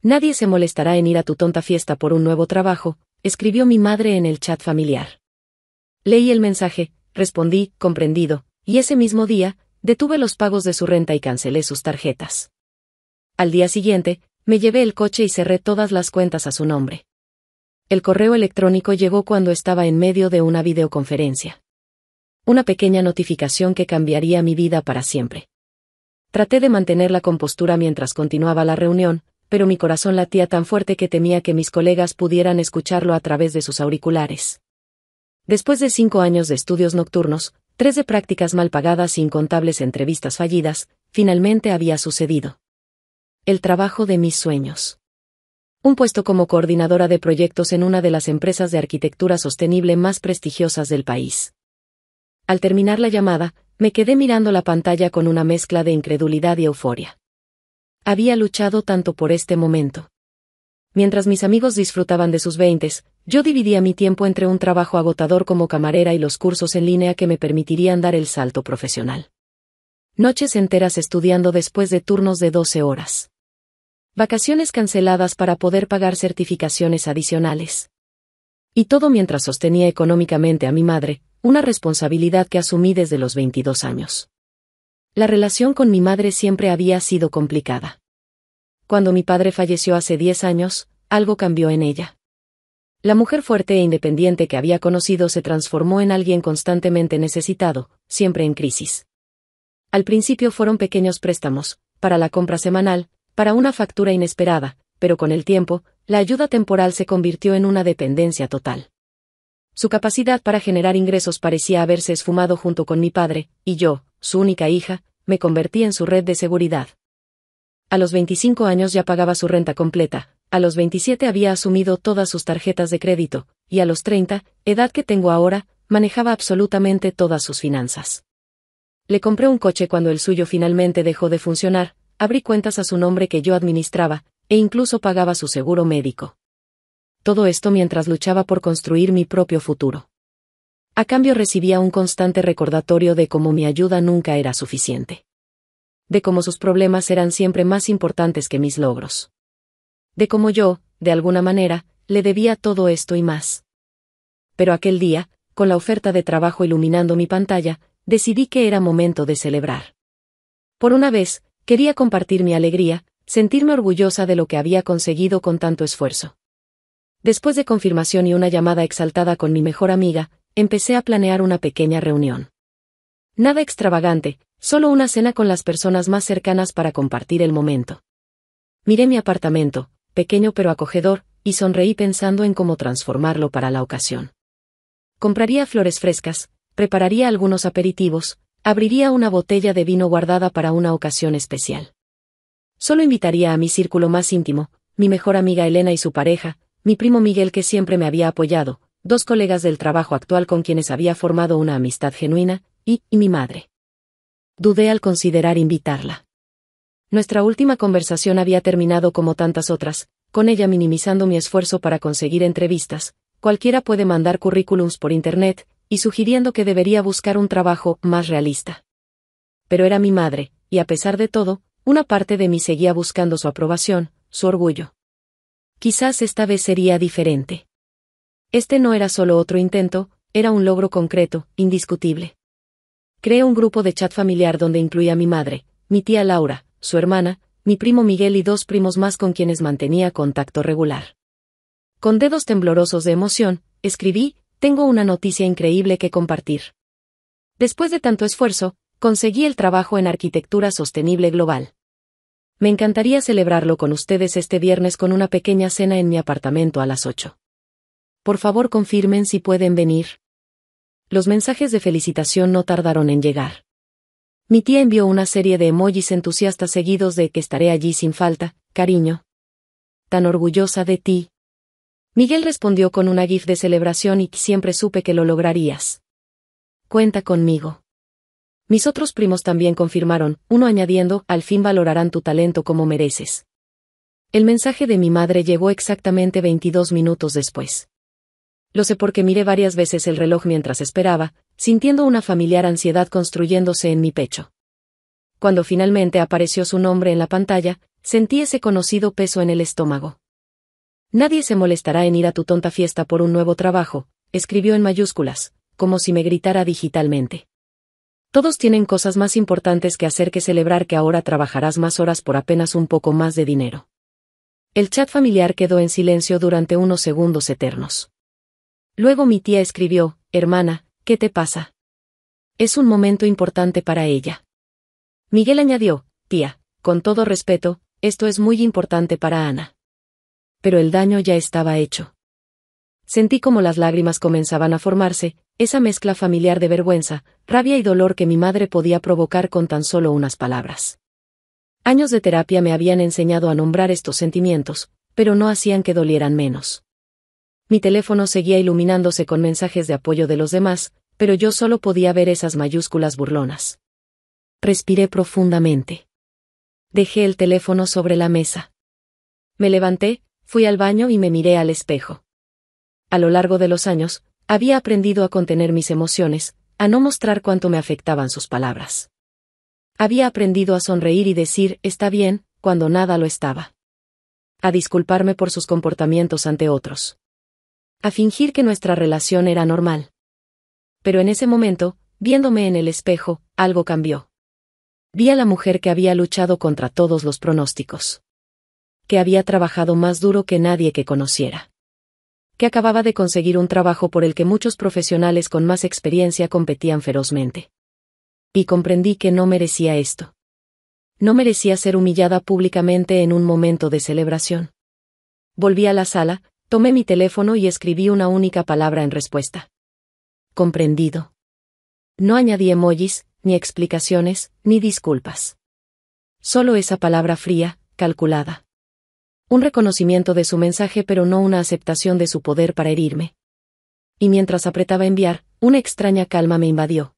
Nadie se molestará en ir a tu tonta fiesta por un nuevo trabajo, escribió mi madre en el chat familiar. Leí el mensaje, respondí, comprendido, y ese mismo día, detuve los pagos de su renta y cancelé sus tarjetas. Al día siguiente, me llevé el coche y cerré todas las cuentas a su nombre. El correo electrónico llegó cuando estaba en medio de una videoconferencia. Una pequeña notificación que cambiaría mi vida para siempre. Traté de mantener la compostura mientras continuaba la reunión, pero mi corazón latía tan fuerte que temía que mis colegas pudieran escucharlo a través de sus auriculares. Después de 5 años de estudios nocturnos, 3 de prácticas mal pagadas e incontables entrevistas fallidas, finalmente había sucedido. El trabajo de mis sueños. Un puesto como coordinadora de proyectos en una de las empresas de arquitectura sostenible más prestigiosas del país. Al terminar la llamada, me quedé mirando la pantalla con una mezcla de incredulidad y euforia. Había luchado tanto por este momento. Mientras mis amigos disfrutaban de sus 20s, yo dividía mi tiempo entre un trabajo agotador como camarera y los cursos en línea que me permitirían dar el salto profesional. Noches enteras estudiando después de turnos de 12 horas. Vacaciones canceladas para poder pagar certificaciones adicionales. Y todo mientras sostenía económicamente a mi madre, una responsabilidad que asumí desde los 22 años. La relación con mi madre siempre había sido complicada. Cuando mi padre falleció hace 10 años, algo cambió en ella. La mujer fuerte e independiente que había conocido se transformó en alguien constantemente necesitado, siempre en crisis. Al principio fueron pequeños préstamos, para la compra semanal, para una factura inesperada, pero con el tiempo, la ayuda temporal se convirtió en una dependencia total. Su capacidad para generar ingresos parecía haberse esfumado junto con mi padre, y yo, su única hija, me convertí en su red de seguridad. A los 25 años ya pagaba su renta completa, a los 27 había asumido todas sus tarjetas de crédito, y a los 30, edad que tengo ahora, manejaba absolutamente todas sus finanzas. Le compré un coche cuando el suyo finalmente dejó de funcionar, abrí cuentas a su nombre que yo administraba, e incluso pagaba su seguro médico. Todo esto mientras luchaba por construir mi propio futuro. A cambio recibía un constante recordatorio de cómo mi ayuda nunca era suficiente. De cómo sus problemas eran siempre más importantes que mis logros. De cómo yo, de alguna manera, le debía todo esto y más. Pero aquel día, con la oferta de trabajo iluminando mi pantalla, decidí que era momento de celebrar. Por una vez, quería compartir mi alegría, sentirme orgullosa de lo que había conseguido con tanto esfuerzo. Después de confirmación y una llamada exaltada con mi mejor amiga, empecé a planear una pequeña reunión. Nada extravagante, solo una cena con las personas más cercanas para compartir el momento. Miré mi apartamento, pequeño pero acogedor, y sonreí pensando en cómo transformarlo para la ocasión. Compraría flores frescas, prepararía algunos aperitivos, abriría una botella de vino guardada para una ocasión especial. Solo invitaría a mi círculo más íntimo, mi mejor amiga Elena y su pareja, mi primo Miguel que siempre me había apoyado, 2 colegas del trabajo actual con quienes había formado una amistad genuina, y mi madre. Dudé al considerar invitarla. Nuestra última conversación había terminado como tantas otras, con ella minimizando mi esfuerzo para conseguir entrevistas, cualquiera puede mandar currículums por internet, y sugiriendo que debería buscar un trabajo más realista. Pero era mi madre, y a pesar de todo, una parte de mí seguía buscando su aprobación, su orgullo. Quizás esta vez sería diferente. Este no era solo otro intento, era un logro concreto, indiscutible. Creé un grupo de chat familiar donde incluía a mi madre, mi tía Laura, su hermana, mi primo Miguel y 2 primos más con quienes mantenía contacto regular. Con dedos temblorosos de emoción, escribí: tengo una noticia increíble que compartir. Después de tanto esfuerzo, conseguí el trabajo en arquitectura sostenible global. Me encantaría celebrarlo con ustedes este viernes con una pequeña cena en mi apartamento a las 8. Por favor confirmen si pueden venir. Los mensajes de felicitación no tardaron en llegar. Mi tía envió una serie de emojis entusiastas seguidos de que estaré allí sin falta, cariño. Tan orgullosa de ti. Miguel respondió con una gif de celebración y siempre supe que lo lograrías. Cuenta conmigo. Mis otros primos también confirmaron, uno añadiendo: al fin valorarán tu talento como mereces. El mensaje de mi madre llegó exactamente 22 minutos después. Lo sé porque miré varias veces el reloj mientras esperaba, sintiendo una familiar ansiedad construyéndose en mi pecho. Cuando finalmente apareció su nombre en la pantalla, sentí ese conocido peso en el estómago. Nadie se molestará en ir a tu tonta fiesta por un nuevo trabajo, escribió en mayúsculas, como si me gritara digitalmente. Todos tienen cosas más importantes que hacer que celebrar que ahora trabajarás más horas por apenas un poco más de dinero. El chat familiar quedó en silencio durante unos segundos eternos. Luego mi tía escribió, hermana, ¿qué te pasa? Es un momento importante para ella. Miguel añadió, tía, con todo respeto, esto es muy importante para Ana. Pero el daño ya estaba hecho. Sentí como las lágrimas comenzaban a formarse, esa mezcla familiar de vergüenza, rabia y dolor que mi madre podía provocar con tan solo unas palabras. Años de terapia me habían enseñado a nombrar estos sentimientos, pero no hacían que dolieran menos. Mi teléfono seguía iluminándose con mensajes de apoyo de los demás, pero yo solo podía ver esas mayúsculas burlonas. Respiré profundamente. Dejé el teléfono sobre la mesa. Me levanté, fui al baño y me miré al espejo. A lo largo de los años, había aprendido a contener mis emociones, a no mostrar cuánto me afectaban sus palabras. Había aprendido a sonreír y decir, está bien, cuando nada lo estaba. A disculparme por sus comportamientos ante otros. A fingir que nuestra relación era normal. Pero en ese momento, viéndome en el espejo, algo cambió. Vi a la mujer que había luchado contra todos los pronósticos. Que había trabajado más duro que nadie que conociera. Que acababa de conseguir un trabajo por el que muchos profesionales con más experiencia competían ferozmente. Y comprendí que no merecía esto. No merecía ser humillada públicamente en un momento de celebración. Volví a la sala, tomé mi teléfono y escribí una única palabra en respuesta. Comprendido. No añadí emojis, ni explicaciones, ni disculpas. Solo esa palabra fría, calculada. Un reconocimiento de su mensaje pero no una aceptación de su poder para herirme. Y mientras apretaba enviar, una extraña calma me invadió.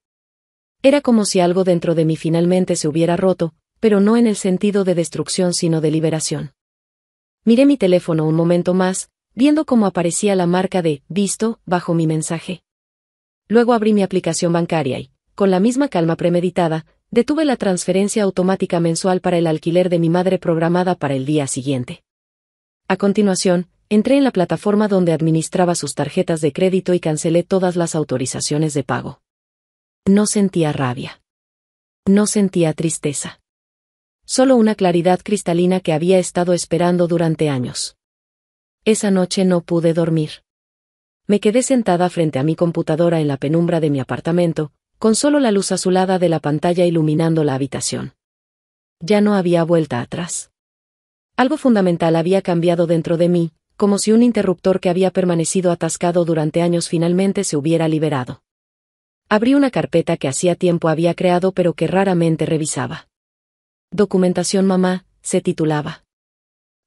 Era como si algo dentro de mí finalmente se hubiera roto, pero no en el sentido de destrucción sino de liberación. Miré mi teléfono un momento más, viendo cómo aparecía la marca de «Visto» bajo mi mensaje. Luego abrí mi aplicación bancaria y, con la misma calma premeditada, detuve la transferencia automática mensual para el alquiler de mi madre programada para el día siguiente. A continuación, entré en la plataforma donde administraba sus tarjetas de crédito y cancelé todas las autorizaciones de pago. No sentía rabia. No sentía tristeza. Solo una claridad cristalina que había estado esperando durante años. Esa noche no pude dormir. Me quedé sentada frente a mi computadora en la penumbra de mi apartamento, con solo la luz azulada de la pantalla iluminando la habitación. Ya no había vuelta atrás. Algo fundamental había cambiado dentro de mí, como si un interruptor que había permanecido atascado durante años finalmente se hubiera liberado. Abrí una carpeta que hacía tiempo había creado pero que raramente revisaba. Documentación mamá, se titulaba.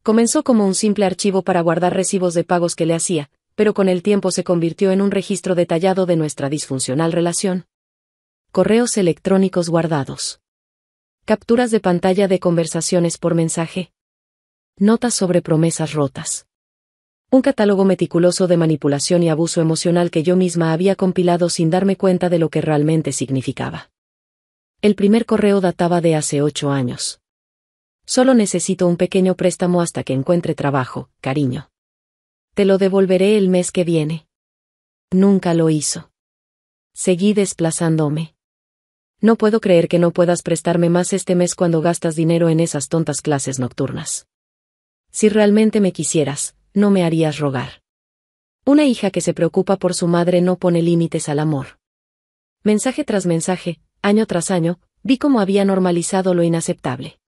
Comenzó como un simple archivo para guardar recibos de pagos que le hacía, pero con el tiempo se convirtió en un registro detallado de nuestra disfuncional relación. Correos electrónicos guardados. Capturas de pantalla de conversaciones por mensaje. Notas sobre promesas rotas. Un catálogo meticuloso de manipulación y abuso emocional que yo misma había compilado sin darme cuenta de lo que realmente significaba. El primer correo databa de hace 8 años. Solo necesito un pequeño préstamo hasta que encuentre trabajo, cariño. Te lo devolveré el mes que viene. Nunca lo hizo. Seguí desplazándome. No puedo creer que no puedas prestarme más este mes cuando gastas dinero en esas tontas clases nocturnas. Si realmente me quisieras, no me harías rogar. Una hija que se preocupa por su madre no pone límites al amor. Mensaje tras mensaje, año tras año, vi cómo había normalizado lo inaceptable.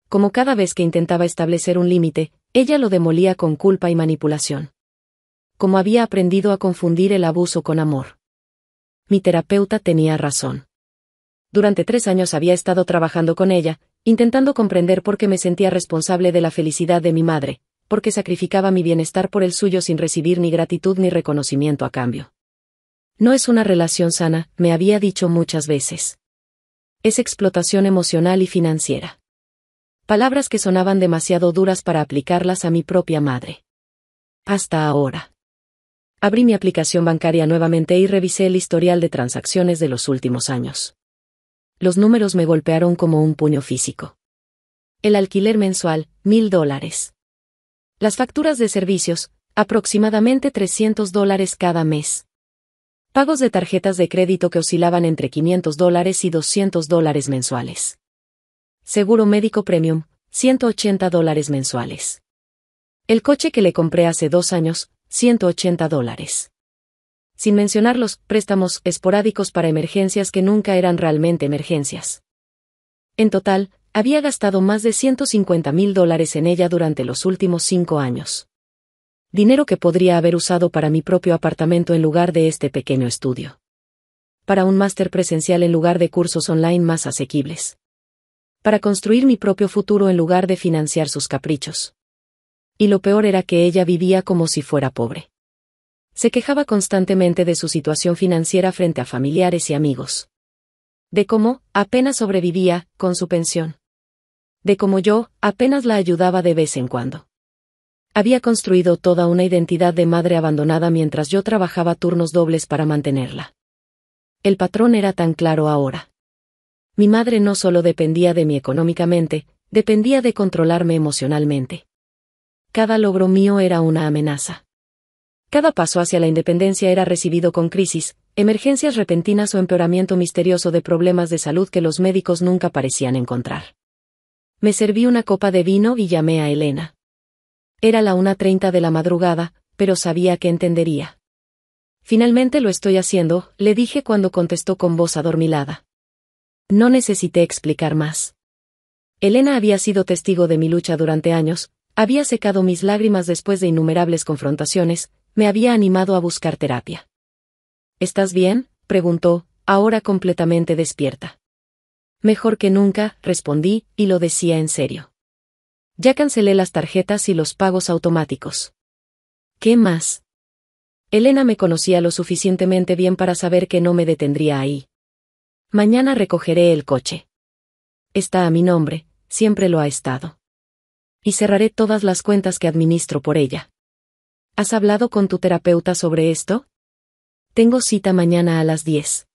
Como cada vez que intentaba establecer un límite, ella lo demolía con culpa y manipulación. Como había aprendido a confundir el abuso con amor. Mi terapeuta tenía razón. Durante 3 años había estado trabajando con ella, intentando comprender por qué me sentía responsable de la felicidad de mi madre, porque sacrificaba mi bienestar por el suyo sin recibir ni gratitud ni reconocimiento a cambio. No es una relación sana, me había dicho muchas veces. Es explotación emocional y financiera. Palabras que sonaban demasiado duras para aplicarlas a mi propia madre. Hasta ahora. Abrí mi aplicación bancaria nuevamente y revisé el historial de transacciones de los últimos años. Los números me golpearon como un puño físico. el alquiler mensual, $1,000. Las facturas de servicios, aproximadamente $300 cada mes. Pagos de tarjetas de crédito que oscilaban entre $500 y $200 mensuales. Seguro médico premium, $180 mensuales. El coche que le compré hace 2 años, $180. Sin mencionar los préstamos esporádicos para emergencias que nunca eran realmente emergencias. En total, había gastado más de $150,000 en ella durante los últimos 5 años. Dinero que podría haber usado para mi propio apartamento en lugar de este pequeño estudio. Para un máster presencial en lugar de cursos online más asequibles. Para construir mi propio futuro en lugar de financiar sus caprichos. Y lo peor era que ella vivía como si fuera pobre. Se quejaba constantemente de su situación financiera frente a familiares y amigos. De cómo, apenas sobrevivía, con su pensión. De cómo yo, apenas la ayudaba de vez en cuando. Había construido toda una identidad de madre abandonada mientras yo trabajaba turnos dobles para mantenerla. El patrón era tan claro ahora. Mi madre no solo dependía de mí económicamente, dependía de controlarme emocionalmente. Cada logro mío era una amenaza. Cada paso hacia la independencia era recibido con crisis, emergencias repentinas o empeoramiento misterioso de problemas de salud que los médicos nunca parecían encontrar. Me serví una copa de vino y llamé a Elena. Era la 1:30 de la madrugada, pero sabía que entendería. Finalmente lo estoy haciendo, le dije cuando contestó con voz adormilada. No necesité explicar más. Elena había sido testigo de mi lucha durante años, había secado mis lágrimas después de innumerables confrontaciones, me había animado a buscar terapia. ¿Estás bien?, preguntó, ahora completamente despierta. Mejor que nunca, respondí, y lo decía en serio. Ya cancelé las tarjetas y los pagos automáticos. ¿Qué más? Elena me conocía lo suficientemente bien para saber que no me detendría ahí. Mañana recogeré el coche. Está a mi nombre, siempre lo ha estado. Y cerraré todas las cuentas que administro por ella. ¿Has hablado con tu terapeuta sobre esto? Tengo cita mañana a las 10.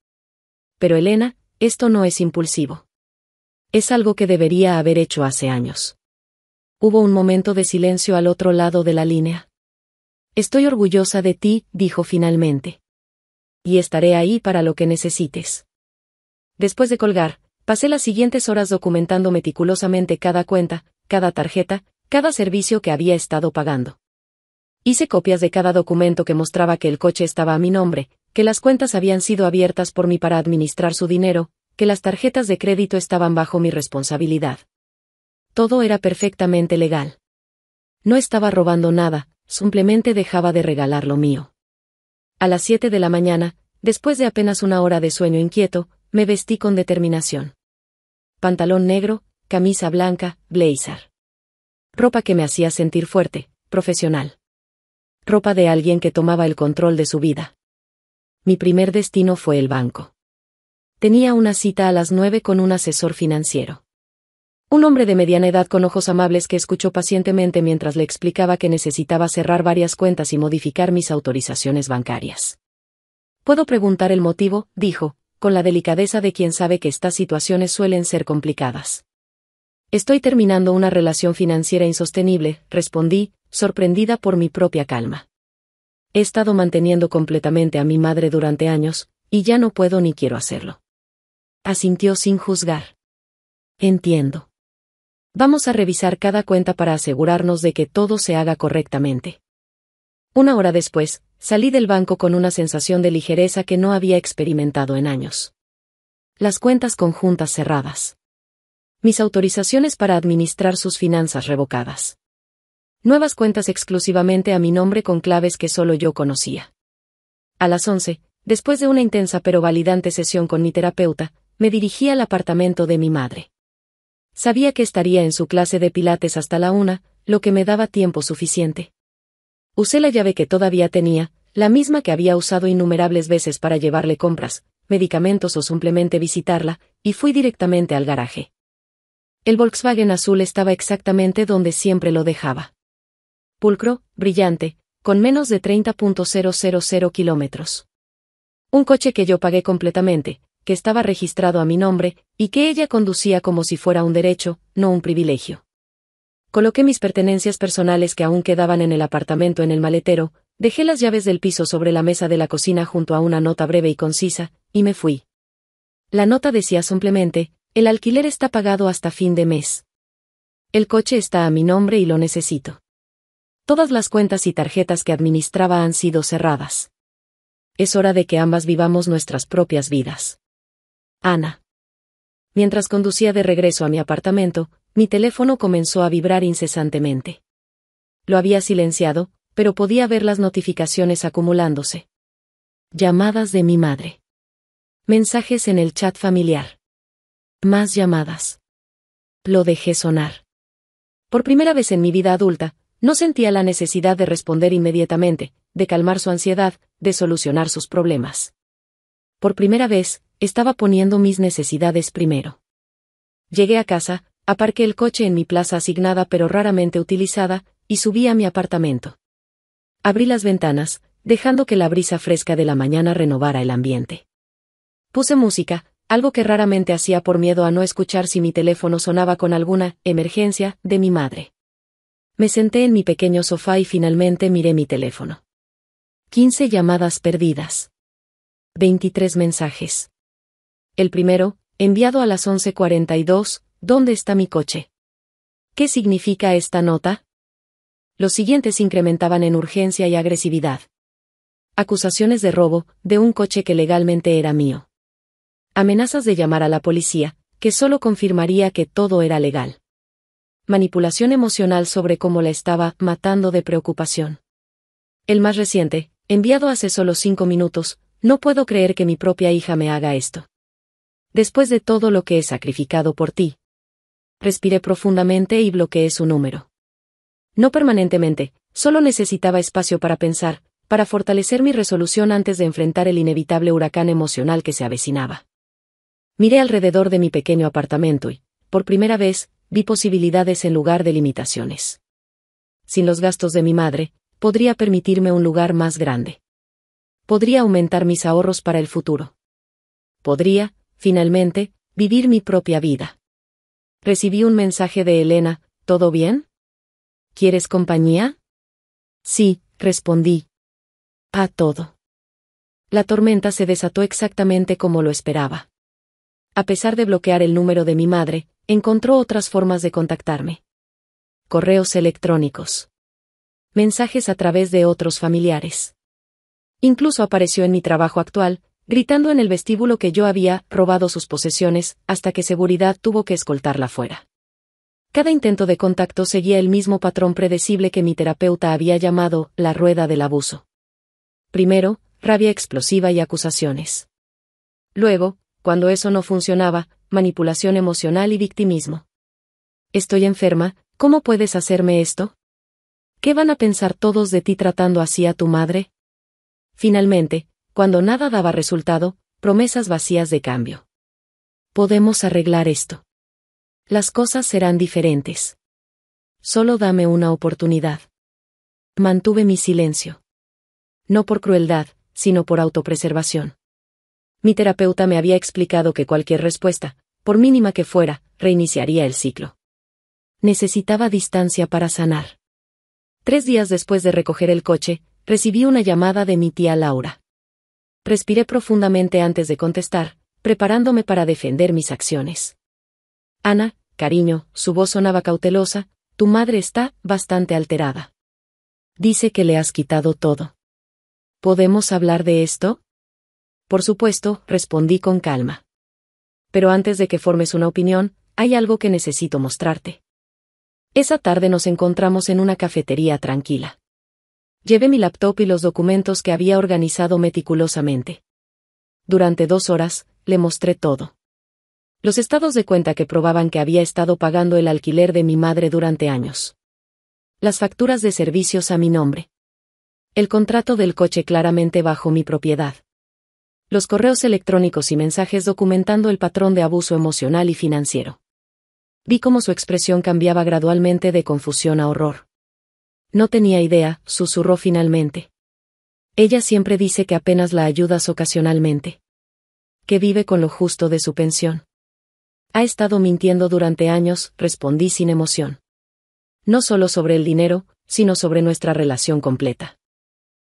Pero Elena, esto no es impulsivo. Es algo que debería haber hecho hace años. Hubo un momento de silencio al otro lado de la línea. Estoy orgullosa de ti, dijo finalmente. Y estaré ahí para lo que necesites. Después de colgar, pasé las siguientes horas documentando meticulosamente cada cuenta, cada tarjeta, cada servicio que había estado pagando. Hice copias de cada documento que mostraba que el coche estaba a mi nombre, que las cuentas habían sido abiertas por mí para administrar su dinero, que las tarjetas de crédito estaban bajo mi responsabilidad. Todo era perfectamente legal. No estaba robando nada, simplemente dejaba de regalar lo mío. A las 7 de la mañana, después de apenas una hora de sueño inquieto, me vestí con determinación. Pantalón negro, camisa blanca, blazer. Ropa que me hacía sentir fuerte, profesional. Ropa de alguien que tomaba el control de su vida. Mi primer destino fue el banco. Tenía una cita a las 9 con un asesor financiero. Un hombre de mediana edad con ojos amables que escuchó pacientemente mientras le explicaba que necesitaba cerrar varias cuentas y modificar mis autorizaciones bancarias. ¿Puedo preguntar el motivo?, dijo, con la delicadeza de quien sabe que estas situaciones suelen ser complicadas. Estoy terminando una relación financiera insostenible, respondí, sorprendida por mi propia calma. He estado manteniendo completamente a mi madre durante años, y ya no puedo ni quiero hacerlo. Asintió sin juzgar. Entiendo. Vamos a revisar cada cuenta para asegurarnos de que todo se haga correctamente. Una hora después, salí del banco con una sensación de ligereza que no había experimentado en años. Las cuentas conjuntas cerradas. Mis autorizaciones para administrar sus finanzas revocadas. Nuevas cuentas exclusivamente a mi nombre con claves que solo yo conocía. A las 11, después de una intensa pero validante sesión con mi terapeuta, me dirigí al apartamento de mi madre. Sabía que estaría en su clase de pilates hasta la 1, lo que me daba tiempo suficiente. Usé la llave que todavía tenía, la misma que había usado innumerables veces para llevarle compras, medicamentos o simplemente visitarla, y fui directamente al garaje. El Volkswagen azul estaba exactamente donde siempre lo dejaba. Pulcro, brillante, con menos de 30,000 kilómetros. Un coche que yo pagué completamente, que estaba registrado a mi nombre, y que ella conducía como si fuera un derecho, no un privilegio. Coloqué mis pertenencias personales que aún quedaban en el apartamento en el maletero, dejé las llaves del piso sobre la mesa de la cocina junto a una nota breve y concisa, y me fui. La nota decía simplemente: el alquiler está pagado hasta fin de mes. El coche está a mi nombre y lo necesito. Todas las cuentas y tarjetas que administraba han sido cerradas. Es hora de que ambas vivamos nuestras propias vidas. Ana. Mientras conducía de regreso a mi apartamento, mi teléfono comenzó a vibrar incesantemente. Lo había silenciado, pero podía ver las notificaciones acumulándose. Llamadas de mi madre. Mensajes en el chat familiar. Más llamadas. Lo dejé sonar. Por primera vez en mi vida adulta, no sentía la necesidad de responder inmediatamente, de calmar su ansiedad, de solucionar sus problemas. Por primera vez, estaba poniendo mis necesidades primero. Llegué a casa, aparqué el coche en mi plaza asignada pero raramente utilizada, y subí a mi apartamento. Abrí las ventanas, dejando que la brisa fresca de la mañana renovara el ambiente. Puse música, algo que raramente hacía por miedo a no escuchar si mi teléfono sonaba con alguna emergencia de mi madre. Me senté en mi pequeño sofá y finalmente miré mi teléfono. 15 llamadas perdidas. 23 mensajes. El primero, enviado a las 11:42, ¿dónde está mi coche? ¿Qué significa esta nota? Los siguientes incrementaban en urgencia y agresividad. Acusaciones de robo, de un coche que legalmente era mío. Amenazas de llamar a la policía, que solo confirmaría que todo era legal. Manipulación emocional sobre cómo la estaba matando de preocupación. El más reciente, enviado hace solo 5 minutos, no puedo creer que mi propia hija me haga esto. Después de todo lo que he sacrificado por ti. Respiré profundamente y bloqueé su número. No permanentemente, solo necesitaba espacio para pensar, para fortalecer mi resolución antes de enfrentar el inevitable huracán emocional que se avecinaba. Miré alrededor de mi pequeño apartamento y, por primera vez, vi posibilidades en lugar de limitaciones. Sin los gastos de mi madre, podría permitirme un lugar más grande. Podría aumentar mis ahorros para el futuro. Podría, finalmente, vivir mi propia vida. Recibí un mensaje de Elena: ¿todo bien? ¿Quieres compañía? Sí, respondí. A todo. La tormenta se desató exactamente como lo esperaba. A pesar de bloquear el número de mi madre, encontró otras formas de contactarme. Correos electrónicos. Mensajes a través de otros familiares. Incluso apareció en mi trabajo actual, gritando en el vestíbulo que yo había robado sus posesiones, hasta que seguridad tuvo que escoltarla fuera. Cada intento de contacto seguía el mismo patrón predecible que mi terapeuta había llamado la rueda del abuso. Primero, rabia explosiva y acusaciones. Luego, cuando eso no funcionaba, manipulación emocional y victimismo. Estoy enferma, ¿cómo puedes hacerme esto? ¿Qué van a pensar todos de ti tratando así a tu madre? Finalmente, cuando nada daba resultado, promesas vacías de cambio. Podemos arreglar esto. Las cosas serán diferentes. Solo dame una oportunidad. Mantuve mi silencio. No por crueldad, sino por autopreservación. Mi terapeuta me había explicado que cualquier respuesta, por mínima que fuera, reiniciaría el ciclo. Necesitaba distancia para sanar. 3 días después de recoger el coche, recibí una llamada de mi tía Laura. Respiré profundamente antes de contestar, preparándome para defender mis acciones. Ana, cariño, su voz sonaba cautelosa, tu madre está bastante alterada. Dice que le has quitado todo. ¿Podemos hablar de esto? Por supuesto, respondí con calma. Pero antes de que formes una opinión, hay algo que necesito mostrarte. Esa tarde nos encontramos en una cafetería tranquila. Llevé mi laptop y los documentos que había organizado meticulosamente. Durante 2 horas, le mostré todo. Los estados de cuenta que probaban que había estado pagando el alquiler de mi madre durante años. Las facturas de servicios a mi nombre. El contrato del coche claramente bajo mi propiedad. Los correos electrónicos y mensajes documentando el patrón de abuso emocional y financiero. Vi cómo su expresión cambiaba gradualmente de confusión a horror. No tenía idea, susurró finalmente. Ella siempre dice que apenas la ayudas ocasionalmente. que vive con lo justo de su pensión. Ha estado mintiendo durante años, respondí sin emoción. No solo sobre el dinero, sino sobre nuestra relación completa.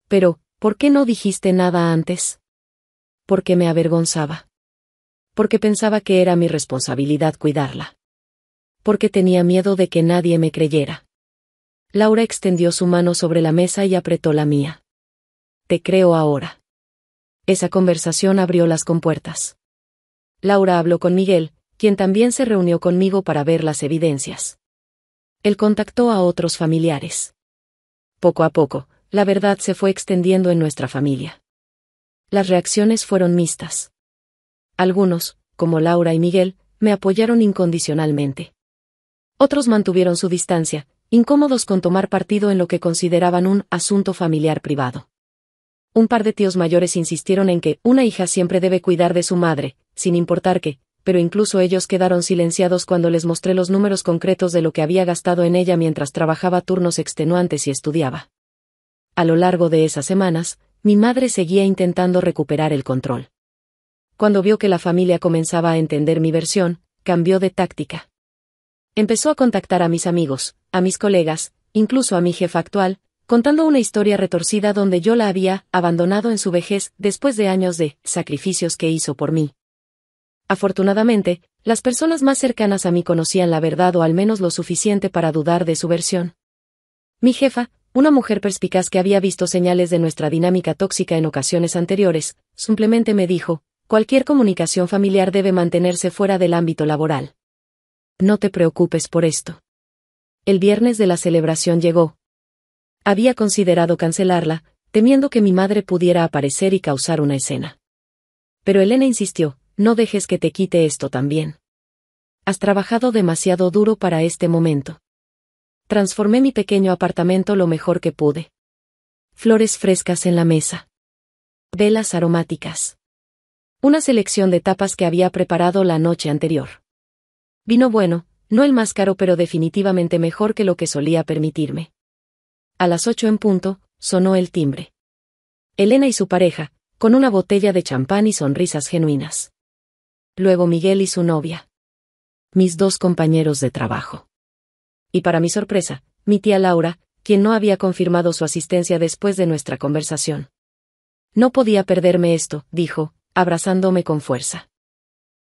Pero, ¿por qué no dijiste nada antes? Porque me avergonzaba. Porque pensaba que era mi responsabilidad cuidarla. Porque tenía miedo de que nadie me creyera. Laura extendió su mano sobre la mesa y apretó la mía. Te creo ahora. Esa conversación abrió las compuertas. Laura habló con Miguel, quien también se reunió conmigo para ver las evidencias. Él contactó a otros familiares. Poco a poco, la verdad se fue extendiendo en nuestra familia. Las reacciones fueron mixtas. Algunos, como Laura y Miguel, me apoyaron incondicionalmente. Otros mantuvieron su distancia, incómodos con tomar partido en lo que consideraban un asunto familiar privado. Un par de tíos mayores insistieron en que una hija siempre debe cuidar de su madre, sin importar qué, pero incluso ellos quedaron silenciados cuando les mostré los números concretos de lo que había gastado en ella mientras trabajaba turnos extenuantes y estudiaba. A lo largo de esas semanas, mi madre seguía intentando recuperar el control. Cuando vio que la familia comenzaba a entender mi versión, cambió de táctica. Empezó a contactar a mis amigos, a mis colegas, incluso a mi jefa actual, contando una historia retorcida donde yo la había abandonado en su vejez después de años de sacrificios que hizo por mí. Afortunadamente, las personas más cercanas a mí conocían la verdad o al menos lo suficiente para dudar de su versión. Mi jefa, una mujer perspicaz que había visto señales de nuestra dinámica tóxica en ocasiones anteriores, simplemente me dijo, cualquier comunicación familiar debe mantenerse fuera del ámbito laboral. No te preocupes por esto. El viernes de la celebración llegó. Había considerado cancelarla, temiendo que mi madre pudiera aparecer y causar una escena. Pero Elena insistió, no dejes que te quite esto también. Has trabajado demasiado duro para este momento. Transformé mi pequeño apartamento lo mejor que pude. Flores frescas en la mesa. Velas aromáticas. Una selección de tapas que había preparado la noche anterior. Vino bueno, no el más caro pero definitivamente mejor que lo que solía permitirme. A las 8 en punto, sonó el timbre. Elena y su pareja, con una botella de champán y sonrisas genuinas. Luego Miguel y su novia. Mis dos compañeros de trabajo. Y para mi sorpresa, mi tía Laura, quien no había confirmado su asistencia después de nuestra conversación. No podía perderme esto, dijo, abrazándome con fuerza.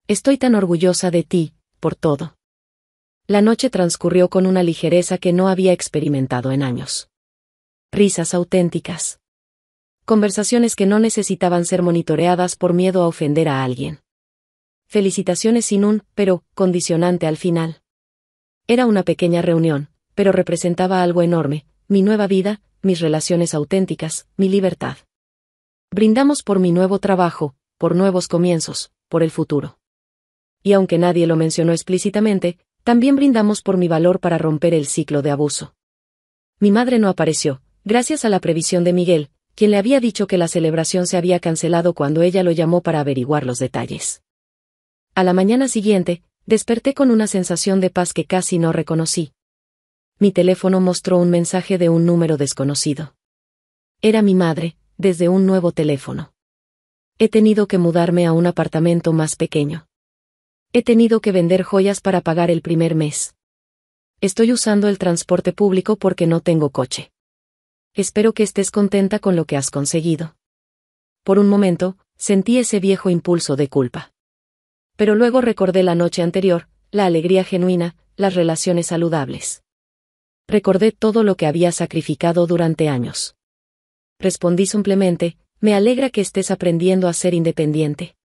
Estoy tan orgullosa de ti, por todo. La noche transcurrió con una ligereza que no había experimentado en años. Risas auténticas. Conversaciones que no necesitaban ser monitoreadas por miedo a ofender a alguien. Felicitaciones sin un, pero, condicionante al final. Era una pequeña reunión, pero representaba algo enorme, mi nueva vida, mis relaciones auténticas, mi libertad. Brindamos por mi nuevo trabajo, por nuevos comienzos, por el futuro. Y aunque nadie lo mencionó explícitamente, también brindamos por mi valor para romper el ciclo de abuso. Mi madre no apareció, gracias a la previsión de Miguel, quien le había dicho que la celebración se había cancelado cuando ella lo llamó para averiguar los detalles. A la mañana siguiente, desperté con una sensación de paz que casi no reconocí. Mi teléfono mostró un mensaje de un número desconocido. Era mi madre, desde un nuevo teléfono. He tenido que mudarme a un apartamento más pequeño. He tenido que vender joyas para pagar el primer mes. Estoy usando el transporte público porque no tengo coche. Espero que estés contenta con lo que has conseguido. Por un momento, sentí ese viejo impulso de culpa. Pero luego recordé la noche anterior, la alegría genuina, las relaciones saludables. Recordé todo lo que había sacrificado durante años. Respondí simplemente, me alegra que estés aprendiendo a ser independiente.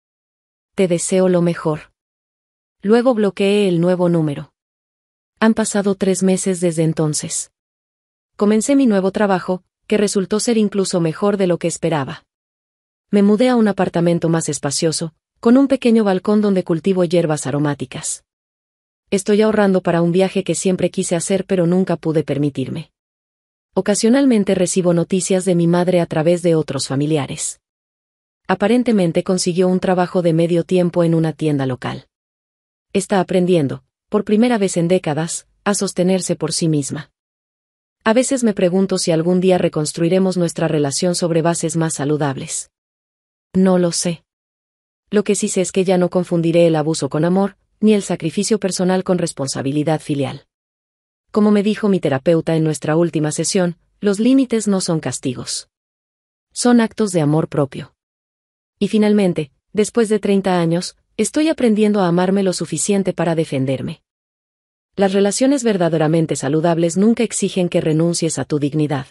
Te deseo lo mejor. Luego bloqueé el nuevo número. Han pasado 3 meses desde entonces. Comencé mi nuevo trabajo, que resultó ser incluso mejor de lo que esperaba. Me mudé a un apartamento más espacioso, con un pequeño balcón donde cultivo hierbas aromáticas. Estoy ahorrando para un viaje que siempre quise hacer pero nunca pude permitirme. Ocasionalmente recibo noticias de mi madre a través de otros familiares. Aparentemente consiguió un trabajo de medio tiempo en una tienda local. Está aprendiendo, por primera vez en décadas, a sostenerse por sí misma. A veces me pregunto si algún día reconstruiremos nuestra relación sobre bases más saludables. No lo sé. Lo que sí sé es que ya no confundiré el abuso con amor, ni el sacrificio personal con responsabilidad filial. Como me dijo mi terapeuta en nuestra última sesión, los límites no son castigos. Son actos de amor propio. Y finalmente, después de 30 años, estoy aprendiendo a amarme lo suficiente para defenderme. Las relaciones verdaderamente saludables nunca exigen que renuncies a tu dignidad.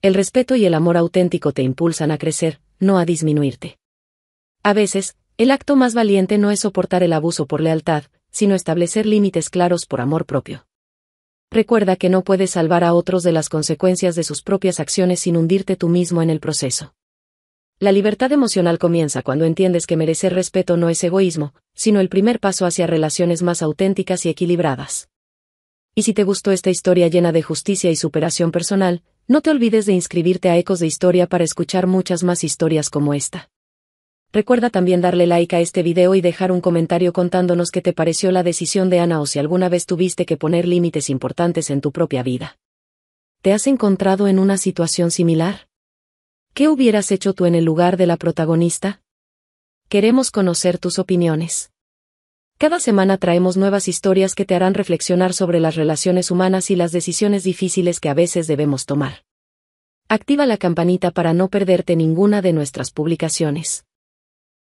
El respeto y el amor auténtico te impulsan a crecer, no a disminuirte. A veces, el acto más valiente no es soportar el abuso por lealtad, sino establecer límites claros por amor propio. Recuerda que no puedes salvar a otros de las consecuencias de sus propias acciones sin hundirte tú mismo en el proceso. La libertad emocional comienza cuando entiendes que merecer respeto no es egoísmo, sino el primer paso hacia relaciones más auténticas y equilibradas. Y si te gustó esta historia llena de justicia y superación personal, no te olvides de inscribirte a Ecos de Historia para escuchar muchas más historias como esta. Recuerda también darle like a este video y dejar un comentario contándonos qué te pareció la decisión de Ana o si alguna vez tuviste que poner límites importantes en tu propia vida. ¿Te has encontrado en una situación similar? ¿Qué hubieras hecho tú en el lugar de la protagonista? Queremos conocer tus opiniones. Cada semana traemos nuevas historias que te harán reflexionar sobre las relaciones humanas y las decisiones difíciles que a veces debemos tomar. Activa la campanita para no perderte ninguna de nuestras publicaciones.